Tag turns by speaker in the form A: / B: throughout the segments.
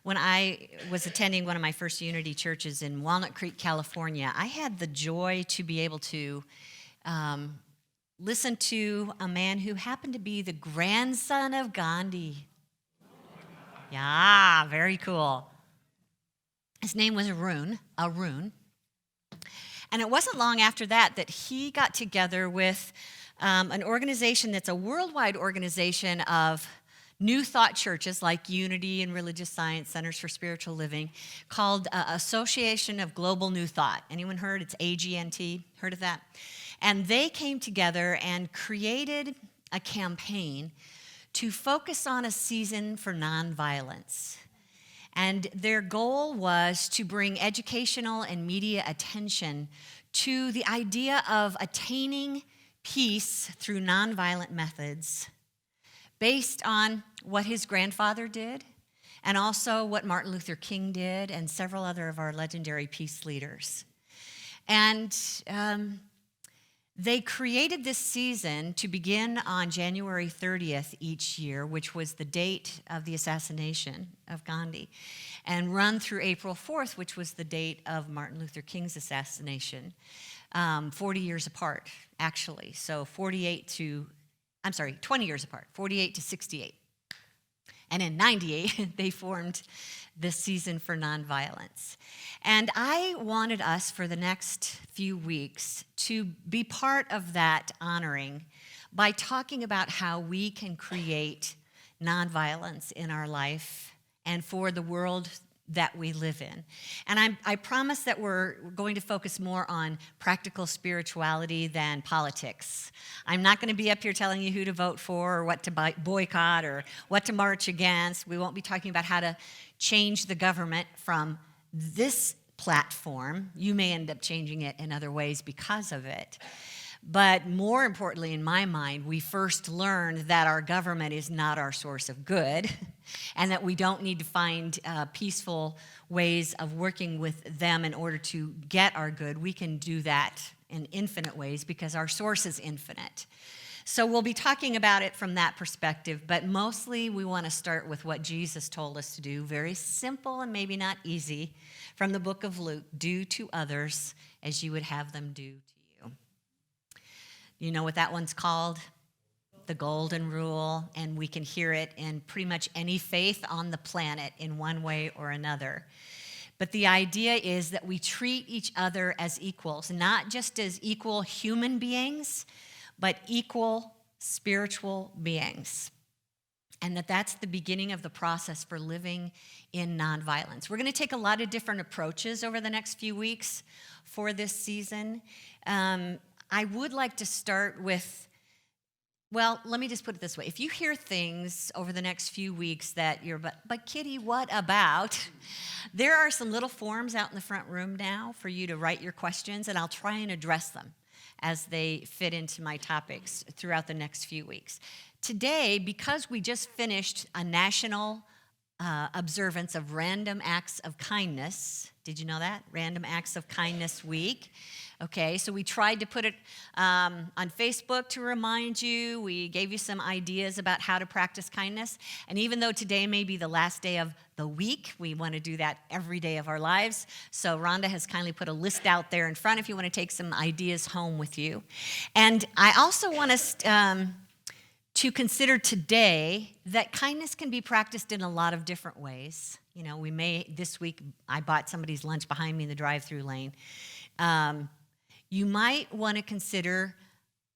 A: When I was attending one of my first Unity churches in Walnut Creek, California, I had the joy to be able to listen to a man who happened to be the grandson of Gandhi. Yeah, very cool. His name was Arun. And it wasn't long after that he got together with an organization that's a worldwide organization of New Thought churches like Unity and Religious Science Centers for Spiritual Living, called Association of Global New Thought. Anyone heard? It's AGNT. Heard of that? And they came together and created a campaign to focus on a season for nonviolence. And their goal was to bring educational and media attention to the idea of attaining peace through nonviolent methods, based on what his grandfather did, and also what Martin Luther King did, and several other of our legendary peace leaders. And they created this season to begin on January 30th each year, which was the date of the assassination of Gandhi, and run through April 4th, which was the date of Martin Luther King's assassination, 40 years apart, actually. So 20 years apart, 48 to 68. And in 98, they formed this season for nonviolence. And I wanted us for the next few weeks to be part of that honoring by talking about how we can create nonviolence in our life and for the world that we live in. And I promise that we're going to focus more on practical spirituality than politics. I'm not going to be up here telling you who to vote for or what to boycott or what to march against. We won't be talking about how to change the government from this platform. You may end up changing it in other ways because of it. But more importantly, in my mind, we first learned that our government is not our source of good, and that we don't need to find peaceful ways of working with them in order to get our good. We can do that in infinite ways because our source is infinite. So we'll be talking about it from that perspective, but mostly we want to start with what Jesus told us to do, very simple and maybe not easy, from the book of Luke: do to others as you would have them do to you. You know what that one's called? The Golden Rule, and we can hear it in pretty much any faith on the planet in one way or another. But the idea is that we treat each other as equals, not just as equal human beings, but equal spiritual beings. And that's the beginning of the process for living in nonviolence. We're going to take a lot of different approaches over the next few weeks for this season. I would like to start with, well, let me just put it this way. If you hear things over the next few weeks that you're, but Kitty, what about? There are some little forms out in the front room now for you to write your questions, and I'll try and address them as they fit into my topics throughout the next few weeks. Today, because we just finished a national observance of Random Acts of Kindness. Did you know that? Random Acts of Kindness Week. Okay, so we tried to put it on Facebook to remind you. We gave you some ideas about how to practice kindness. And even though today may be the last day of the week, we want to do that every day of our lives. So Rhonda has kindly put a list out there in front if you want to take some ideas home with you. And I also want us to consider today that kindness can be practiced in a lot of different ways. You know, this week, I bought somebody's lunch behind me in the drive-through lane. You might want to consider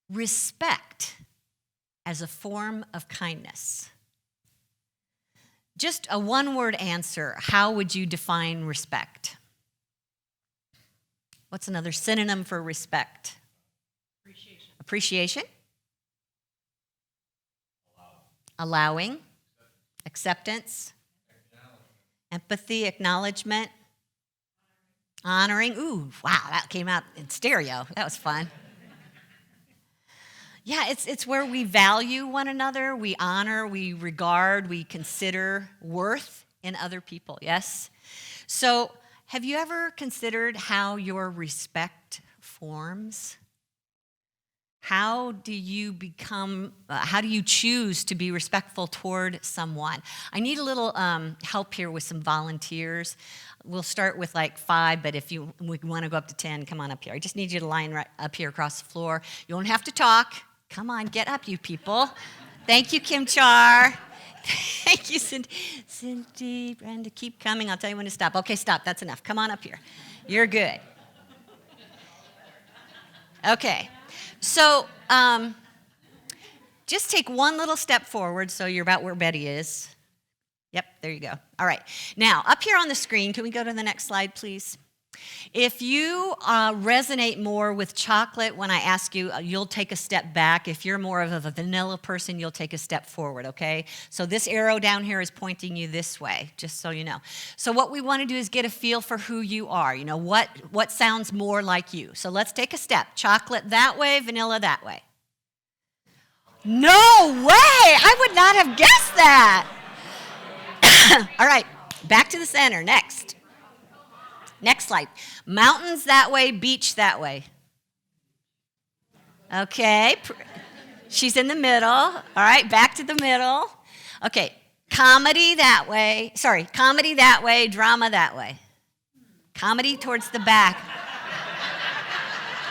A: respect as a form of kindness. Just a one-word answer. How would you define respect? What's another synonym for respect? Appreciation? Allowing. Acceptance. Empathy, acknowledgement. Honoring. Ooh, wow, that came out in stereo. That was fun. Yeah, it's where we value one another, we honor, we regard, we consider worth in other people, yes? So have you ever considered how your respect forms? How do you choose to be respectful toward someone? I need a little help here with some volunteers. We'll start with like 5, but if we want to go up to 10, come on up here. I just need you to line right up here across the floor. You don't have to talk. Come on, get up, you people. Thank you, Kim Char. Thank you, Cindy, Brenda, keep coming. I'll tell you when to stop. Okay, stop. That's enough. Come on up here. You're good. Okay. So just take one little step forward so you're about where Betty is. Yep, there you go. All right. Now, up here on the screen, can we go to the next slide, please? If you resonate more with chocolate, when I ask you, you'll take a step back. If you're more of a vanilla person, you'll take a step forward, okay? So this arrow down here is pointing you this way, just so you know. So what we want to do is get a feel for who you are. You know, what sounds more like you. So let's take a step. Chocolate that way, vanilla that way. No way! I would not have guessed that. All right, back to the center. Next. Next slide. Mountains that way, beach that way. Okay. She's in the middle. All right, back to the middle. Okay. Comedy that way. Sorry, comedy that way, drama that way. Comedy towards the back.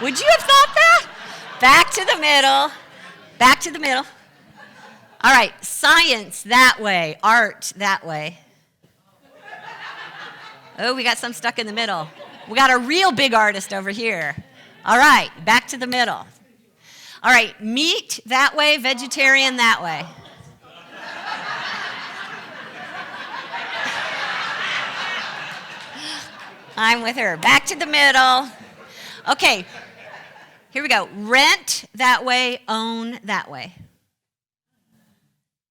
A: Would you have thought that? Back to the middle. Back to the middle. All right, science that way, art that way. Oh, we got some stuck in the middle. We got a real big artist over here. All right, back to the middle. All right, meat that way, vegetarian that way. I'm with her. Back to the middle. Okay, here we go. Rent that way, own that way.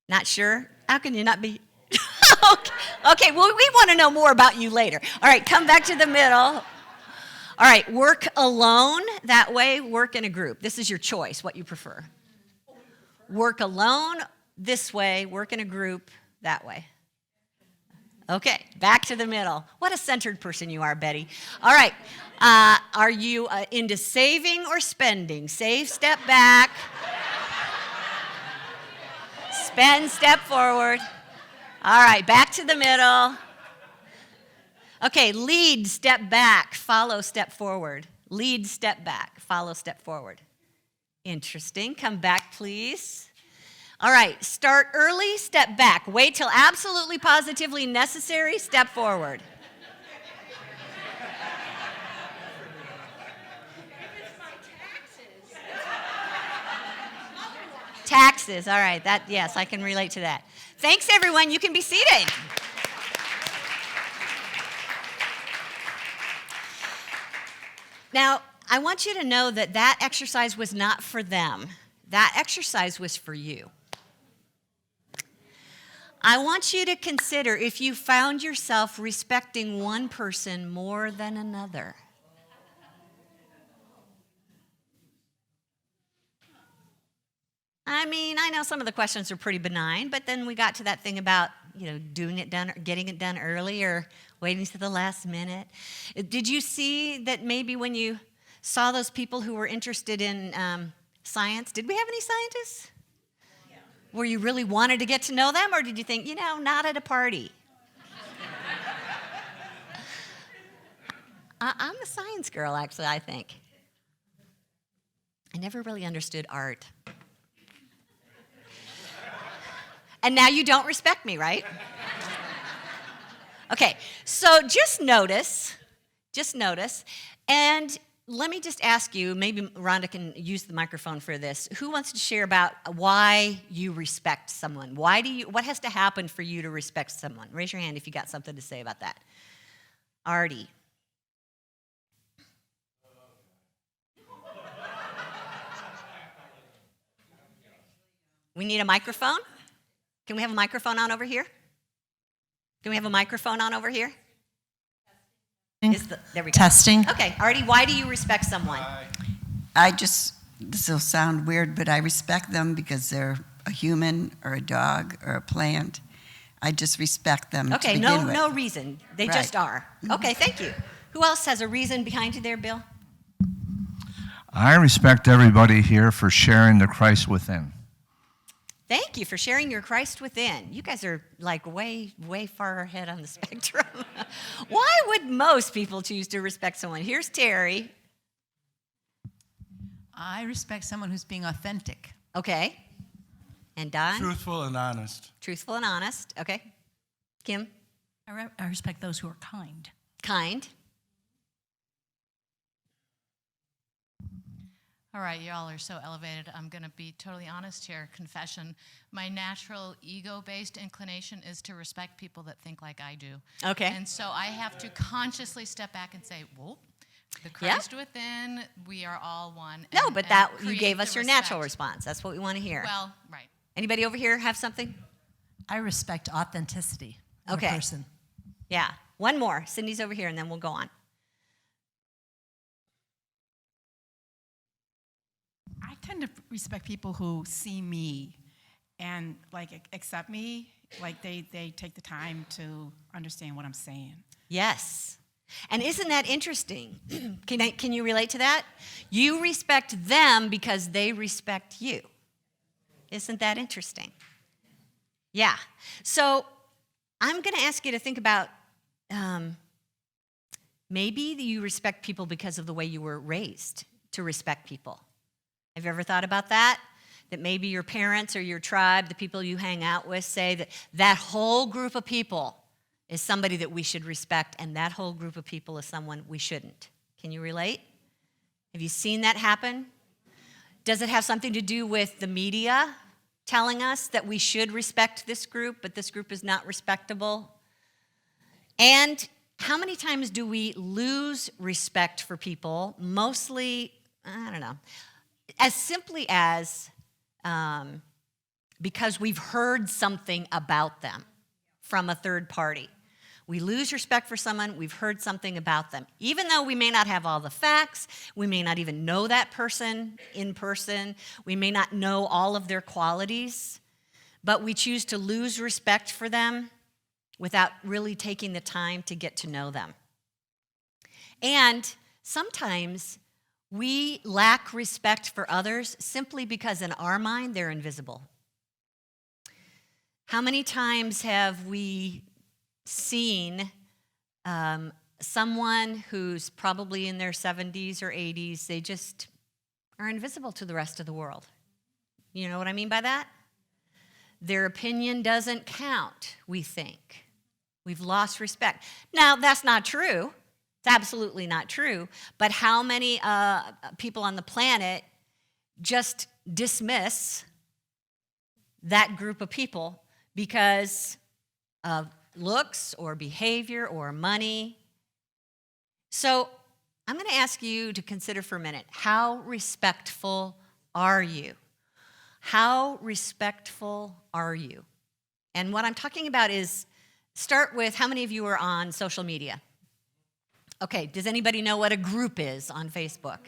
A: Not sure? How can you not be? Okay, well, we want to know more about you later. All right, come back to the middle. All right, work alone that way, work in a group. This is your choice, what you prefer. Work alone this way, work in a group that way. Okay, back to the middle. What a centered person you are, Betty. All right, are you into saving or spending? Save, step back. Spend, step forward. All right, back to the middle. Okay, lead, step back, follow, step forward. Lead, step back, follow, step forward. Interesting. Come back, please. All right, start early, step back. Wait till absolutely positively necessary, step forward. Taxes, all right, yes, I can relate to that. Thanks, everyone. You can be seated. Now, I want you to know that exercise was not for them. That exercise was for you. I want you to consider if you found yourself respecting one person more than another. I mean, I know some of the questions are pretty benign, but then we got to that thing about, getting it done early or waiting to the last minute. Did you see that maybe when you saw those people who were interested in science, did we have any scientists? Yeah. Where you really wanted to get to know them, or did you think, not at a party? I'm a science girl, actually, I think. I never really understood art. And now you don't respect me, right? Okay, so just notice, and let me just ask you, maybe Rhonda can use the microphone for this. Who wants to share about why you respect someone? What has to happen for you to respect someone? Raise your hand if you got something to say about that. Artie. We need a microphone? Can we have a microphone on over here? There we go.
B: Testing.
A: Okay, Artie, why do you respect someone?
B: This will sound weird, but I respect them because they're a human or a dog or a plant. I just respect them.
A: Okay,
B: to begin with.
A: No reason. They just are. Okay, thank you. Who else has a reason behind you there, Bill?
C: I respect everybody here for sharing the Christ within.
A: Thank you for sharing your Christ within. You guys are like way, way far ahead on the spectrum. Why would most people choose to respect someone? Here's Terry.
D: I respect someone who's being authentic.
A: Okay. And Don?
E: Truthful and honest.
A: Truthful and honest. Okay. Kim?
F: I respect those who are kind.
A: Kind.
G: All right, y'all are so elevated. I'm going to be totally honest here. Confession. My natural ego-based inclination is to respect people that think like I do.
A: Okay.
G: And so I have to consciously step back and say, whoa, the Christ within, we are all one.
A: No,
G: and-
A: but
G: and
A: that you
G: create
A: gave
G: the
A: us your
G: respect.
A: natural response. That's what we want to hear.
G: Well, right.
A: Anybody over here have something?
F: I respect authenticity of
A: Okay.
F: a person.
A: Yeah. One more. Cindy's over here, and then we'll go on.
H: I tend to respect people who see me and like accept me, like they take the time to understand what I'm saying.
A: Yes. And isn't that interesting? Can you relate to that? You respect them because they respect you. Isn't that interesting? Yeah. So I'm going to ask you to think about maybe you respect people because of the way you were raised to respect people. Have you ever thought about that? That maybe your parents or your tribe, the people you hang out with, say that that whole group of people is somebody that we should respect, and that whole group of people is someone we shouldn't. Can you relate? Have you seen that happen? Does it have something to do with the media telling us that we should respect this group, but this group is not respectable? And how many times do we lose respect for people? Mostly, I don't know, as simply as because we've heard something about them from a third party. We lose respect for someone, we've heard something about them. Even though we may not have all the facts, we may not even know that person in person, we may not know all of their qualities, but we choose to lose respect for them without really taking the time to get to know them. And sometimes we lack respect for others simply because in our mind they're invisible. How many times have we seen someone who's probably in their 70s or 80s, they just are invisible to the rest of the world? You know what I mean by that? Their opinion doesn't count, we think. We've lost respect. Now, that's not true. It's absolutely not true. But how many people on the planet just dismiss that group of people because of looks or behavior or money? So I'm going to ask you to consider for a minute, how respectful are you? How respectful are you? And what I'm talking about is, start with how many of you are on social media? Okay, does anybody know what a group is on Facebook?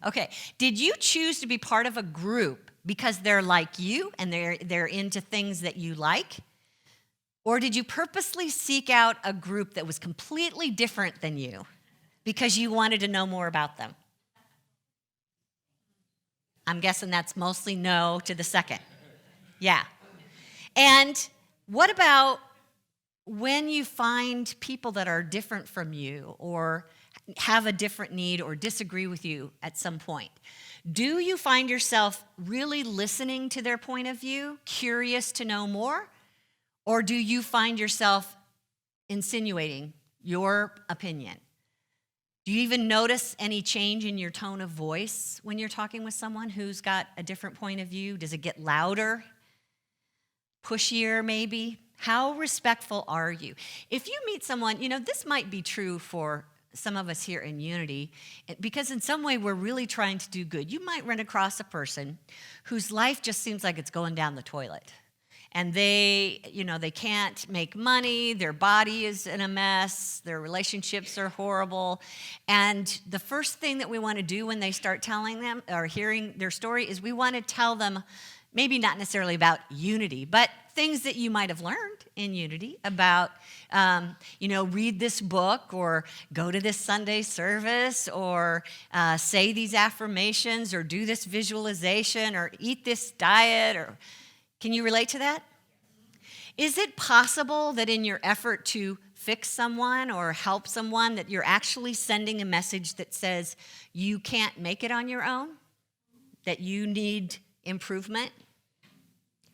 A: Okay, did you choose to be part of a group because they're like you and they're into things that you like? Or did you purposely seek out a group that was completely different than you because you wanted to know more about them? I'm guessing that's mostly no to the second. Yeah. And what about when you find people that are different from you or have a different need or disagree with you at some point? Do you find yourself really listening to their point of view, curious to know more? Or do you find yourself insinuating your opinion? Do you even notice any change in your tone of voice when you're talking with someone who's got a different point of view? Does it get louder, pushier maybe? How respectful are you? If you meet someone, this might be true for some of us here in Unity, because in some way we're really trying to do good. You might run across a person whose life just seems like it's going down the toilet. And they can't make money, their body is in a mess, their relationships are horrible. And the first thing that we want to do when they start telling them or hearing their story is we want to tell them, maybe not necessarily about unity, but things that you might have learned in unity about, read this book or go to this Sunday service or say these affirmations or do this visualization or eat this diet. Or can you relate to that? Is it possible that in your effort to fix someone or help someone that you're actually sending a message that says you can't make it on your own, that you need improvement,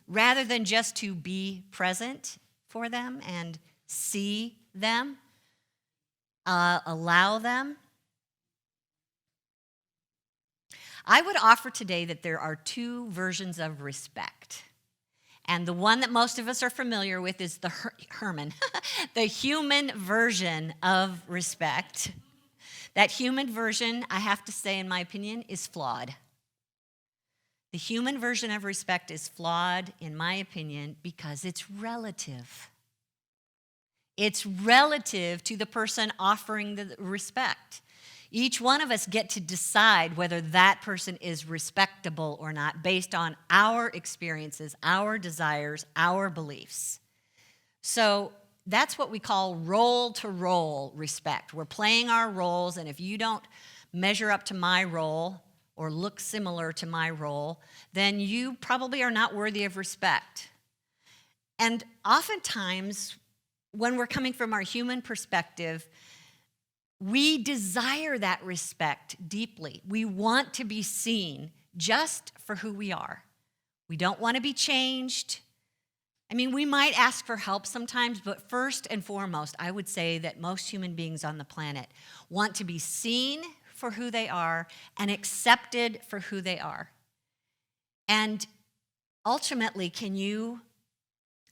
A: rather than just to be present for them and see them, allow them? I would offer today that there are two versions of respect. And the one that most of us are familiar with is the the human version of respect. That human version, I have to say, in my opinion, is flawed. The human version of respect is flawed, in my opinion, because it's relative. It's relative to the person offering the respect. Each one of us get to decide whether that person is respectable or not based on our experiences, our desires, our beliefs. So that's what we call role-to-role respect. We're playing our roles, and if you don't measure up to my role or look similar to my role, then you probably are not worthy of respect. And oftentimes, when we're coming from our human perspective, we desire that respect deeply. We want to be seen just for who we are. We don't want to be changed. I mean, we might ask for help sometimes, but first and foremost, I would say that most human beings on the planet want to be seen for who they are and accepted for who they are. And ultimately, can you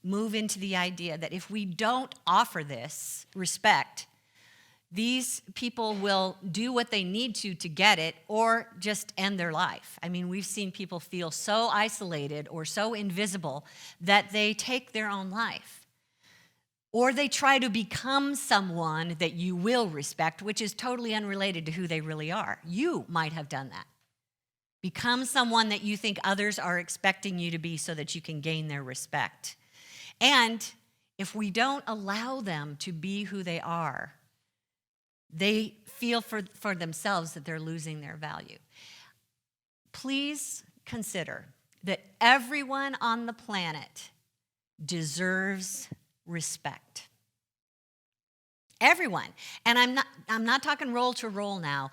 A: move into the idea that if we don't offer this respect, these people will do what they need to get it or just end their life? I mean, we've seen people feel so isolated or so invisible that they take their own life. Or they try to become someone that you will respect, which is totally unrelated to who they really are. You might have done that. Become someone that you think others are expecting you to be so that you can gain their respect. And if we don't allow them to be who they are, they feel for themselves that they're losing their value. Please consider that everyone on the planet deserves respect. Everyone. And I'm not talking role to role now.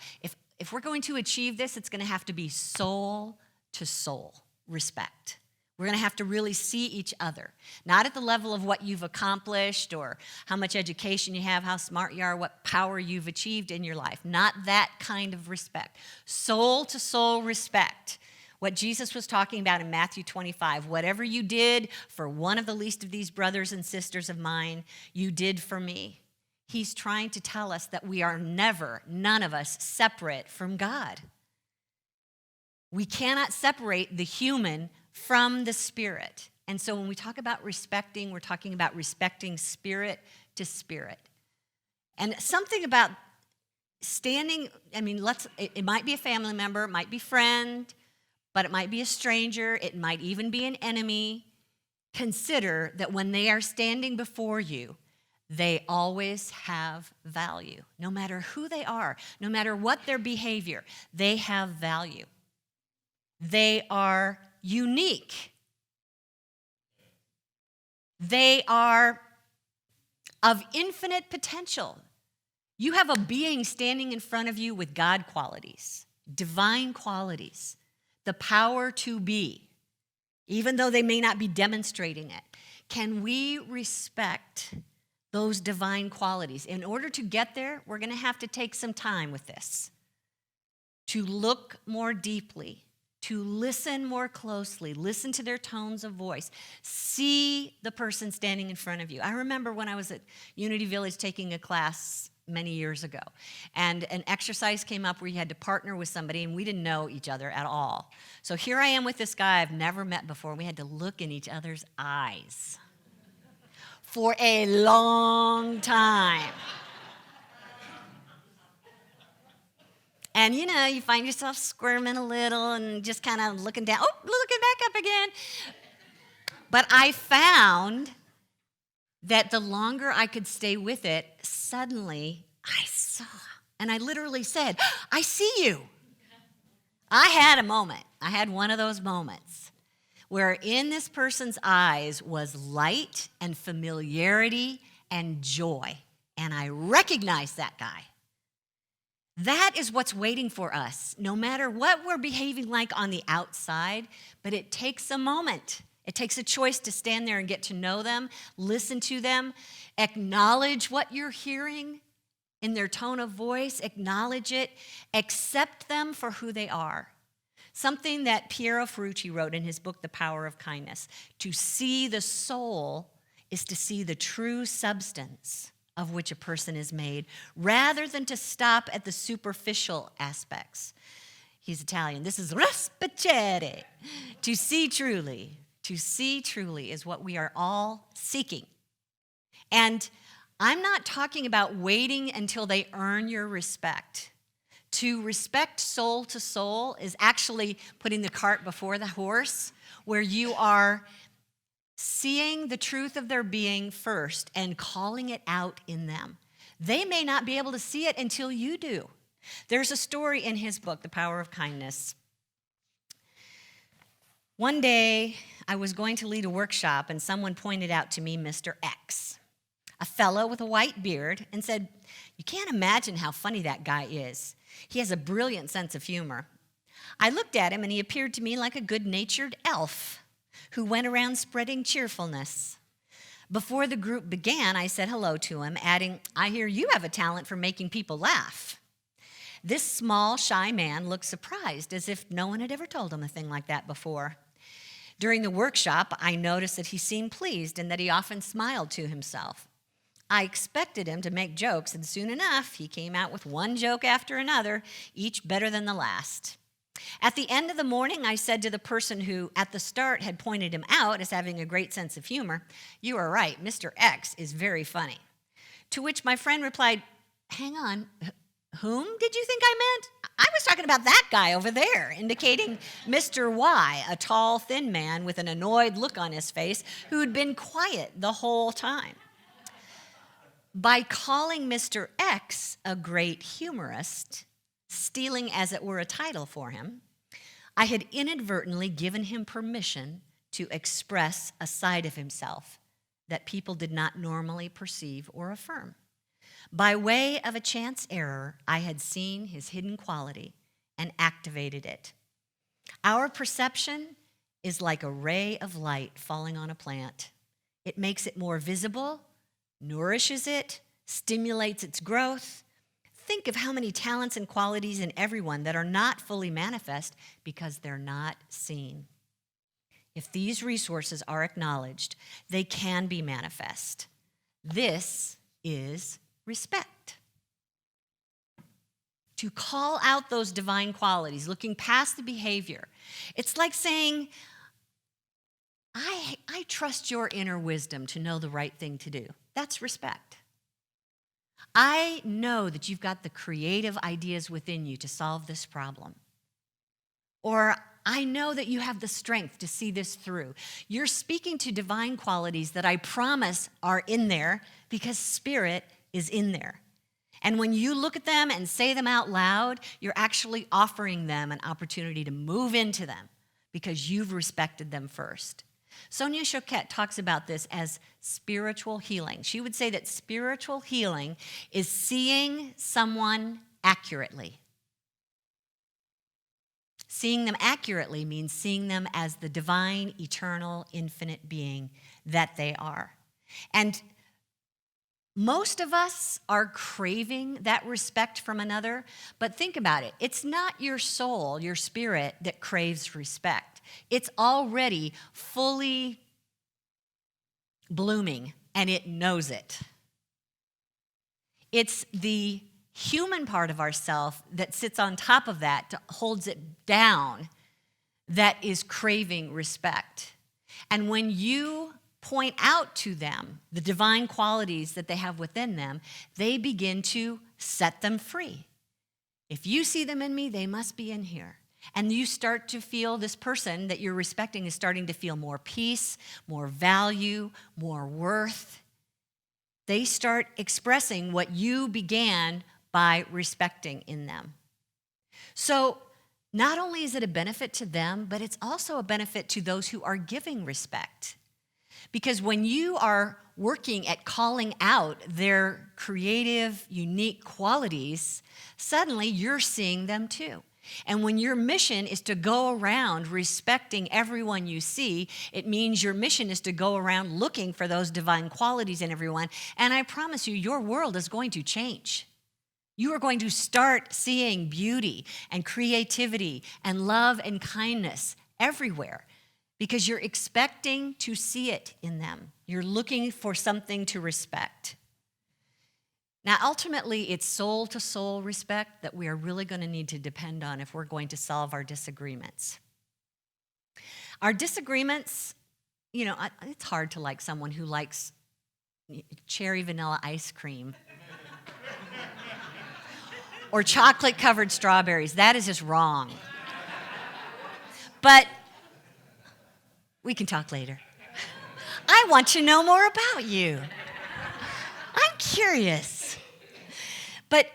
A: If we're going to achieve this, it's going to have to be soul to soul respect. We're going to have to really see each other, not at the level of what you've accomplished or how much education you have, how smart you are, what power you've achieved in your life. Not that kind of respect. Soul to soul respect. What Jesus was talking about in Matthew 25, whatever you did for one of the least of these brothers and sisters of mine, you did for me. He's trying to tell us that we are never, none of us, separate from God. We cannot separate the human from the spirit. And so when we talk about respecting, we're talking about respecting spirit to spirit. And something about standing, it might be a family member, it might be a friend, but it might be a stranger, it might even be an enemy. Consider that when they are standing before you, they always have value. No matter who they are, no matter what their behavior, they have value. They are unique. They are of infinite potential. You have a being standing in front of you with God qualities, divine qualities, the power to be, even though they may not be demonstrating it. Can we respect those divine qualities? In order to get there, we're going to have to take some time with this, to look more deeply, to listen more closely, listen to their tones of voice, see the person standing in front of you. I remember when I was at Unity Village taking a class many years ago, and an exercise came up where you had to partner with somebody, and we didn't know each other at all. So here I am with this guy I've never met before, and we had to look in each other's eyes for a long time. And you find yourself squirming a little and just kind of looking down. Oh, looking back up again. But I found that the longer I could stay with it, suddenly I saw, and I literally said, I see you. I had a moment. I had one of those moments where in this person's eyes was light and familiarity and joy. And I recognized that guy. That is what's waiting for us, no matter what we're behaving like on the outside, but it takes a moment. It takes a choice to stand there and get to know them, listen to them, acknowledge what you're hearing in their tone of voice, acknowledge it, accept them for who they are. Something that Piero Ferrucci wrote in his book, The Power of Kindness. To see the soul is to see the true substance of which a person is made, rather than to stop at the superficial aspects. He's Italian. This is respicere. To see truly is what we are all seeking. And I'm not talking about waiting until they earn your respect. To respect soul to soul is actually putting the cart before the horse, where you are seeing the truth of their being first and calling it out in them. They may not be able to see it until you do. There's a story in his book, The Power of Kindness. One day, I was going to lead a workshop, and someone pointed out to me Mr. X, a fellow with a white beard, and said, "You can't imagine how funny that guy is. He has a brilliant sense of humor." I looked at him, and he appeared to me like a good-natured elf who went around spreading cheerfulness. Before the group began, I said hello to him, adding, "I hear you have a talent for making people laugh." This small, shy man looked surprised, as if no one had ever told him a thing like that before. During the workshop, I noticed that he seemed pleased and that he often smiled to himself. I expected him to make jokes, and soon enough, he came out with one joke after another, each better than the last. At the end of the morning, I said to the person who, at the start, had pointed him out as having a great sense of humor, "You are right, Mr. X is very funny." To which my friend replied, "Hang on, whom did you think I meant? I was talking about that guy over there," indicating Mr. Y, a tall, thin man with an annoyed look on his face who had been quiet the whole time. By calling Mr. X a great humorist, stealing as it were a title for him, I had inadvertently given him permission to express a side of himself that people did not normally perceive or affirm. By way of a chance error, I had seen his hidden quality and activated it. Our perception is like a ray of light falling on a plant. It makes it more visible, nourishes it, stimulates its growth. Think of how many talents and qualities in everyone that are not fully manifest because they're not seen. If these resources are acknowledged, they can be manifest. This is respect. To call out those divine qualities, looking past the behavior. It's like saying, I trust your inner wisdom to know the right thing to do. That's respect. I know that you've got the creative ideas within you to solve this problem. Or I know that you have the strength to see this through. You're speaking to divine qualities that I promise are in there because Spirit is in there. And when you look at them and say them out loud, you're actually offering them an opportunity to move into them because you've respected them first. Sonia Choquette talks about this as spiritual healing. She would say that spiritual healing is seeing someone accurately. Seeing them accurately means seeing them as the divine, eternal, infinite being that they are. And most of us are craving that respect from another, but think about it. It's not your soul, your spirit, that craves respect. It's already fully blooming, and it knows it. It's the human part of ourself that sits on top of that, holds it down, that is craving respect. And when you point out to them the divine qualities that they have within them, they begin to set them free. If you see them in me, they must be in here. And you start to feel this person that you're respecting is starting to feel more peace, more value, more worth. They start expressing what you began by respecting in them. So not only is it a benefit to them, but it's also a benefit to those who are giving respect. Because when you are working at calling out their creative, unique qualities, suddenly you're seeing them too. And when your mission is to go around respecting everyone you see, it means your mission is to go around looking for those divine qualities in everyone. And I promise you, your world is going to change. You are going to start seeing beauty and creativity and love and kindness everywhere because you're expecting to see it in them. You're looking for something to respect. Now, ultimately, it's soul-to-soul respect that we are really going to need to depend on if we're going to solve our disagreements. Our disagreements, it's hard to like someone who likes cherry vanilla ice cream or chocolate-covered strawberries. That is just wrong. But we can talk later. I want to know more about you. I'm curious. But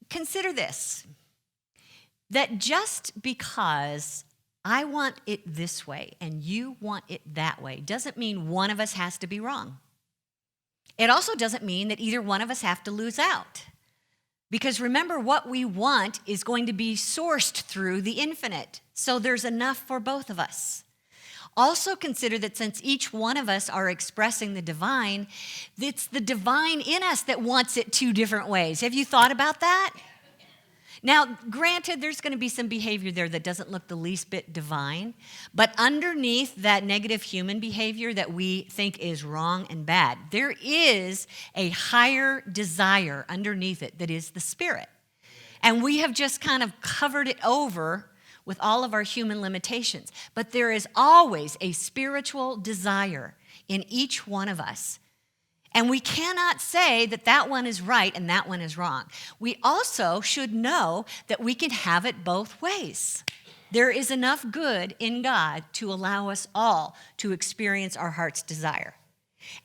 A: consider this, that just because I want it this way and you want it that way doesn't mean one of us has to be wrong. It also doesn't mean that either one of us have to lose out. Because remember, what we want is going to be sourced through the infinite. So there's enough for both of us. Also consider that since each one of us are expressing the divine, it's the divine in us that wants it two different ways. Have you thought about that? Now, granted, there's going to be some behavior there that doesn't look the least bit divine, but underneath that negative human behavior that we think is wrong and bad, there is a higher desire underneath it that is the spirit. And we have just kind of covered it over with all of our human limitations. But there is always a spiritual desire in each one of us. And we cannot say that that one is right and that one is wrong. We also should know that we can have it both ways. There is enough good in God to allow us all to experience our heart's desire.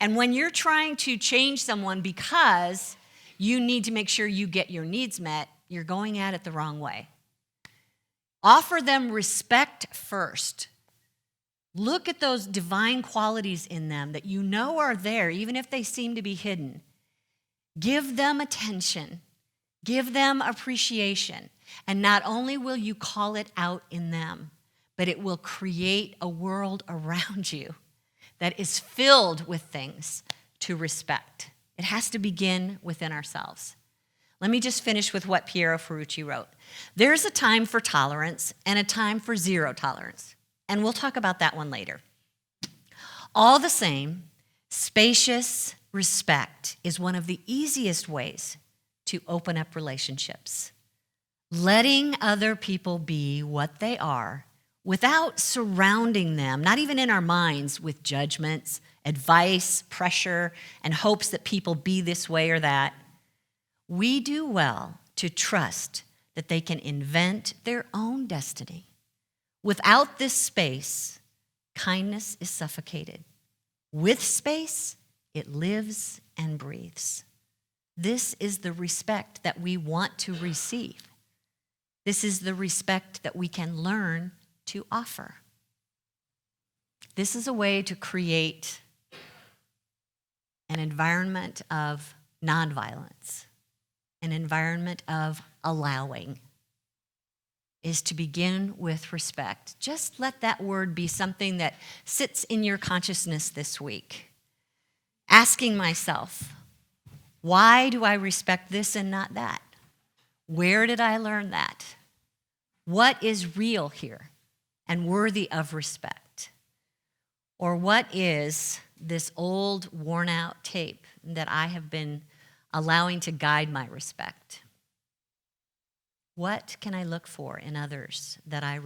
A: And when you're trying to change someone because you need to make sure you get your needs met, you're going at it the wrong way. Offer them respect first. Look at those divine qualities in them that you know are there, even if they seem to be hidden. Give them attention. Give them appreciation. And not only will you call it out in them, but it will create a world around you that is filled with things to respect. It has to begin within ourselves. Let me just finish with what Piero Ferrucci wrote. There's a time for tolerance and a time for zero tolerance. And we'll talk about that one later. All the same, spacious respect is one of the easiest ways to open up relationships. Letting other people be what they are without surrounding them, not even in our minds, with judgments, advice, pressure, and hopes that people be this way or that. We do well to trust that they can invent their own destiny. Without this space, kindness is suffocated. With space, it lives and breathes. This is the respect that we want to receive. This is the respect that we can learn to offer. This is a way to create an environment of nonviolence. An environment of allowing is to begin with respect. Just let that word be something that sits in your consciousness this week. Asking myself, why do I respect this and not that? Where did I learn that? What is real here and worthy of respect? Or what is this old, worn-out tape that I have been allowing to guide my respect? What can I look for in others that I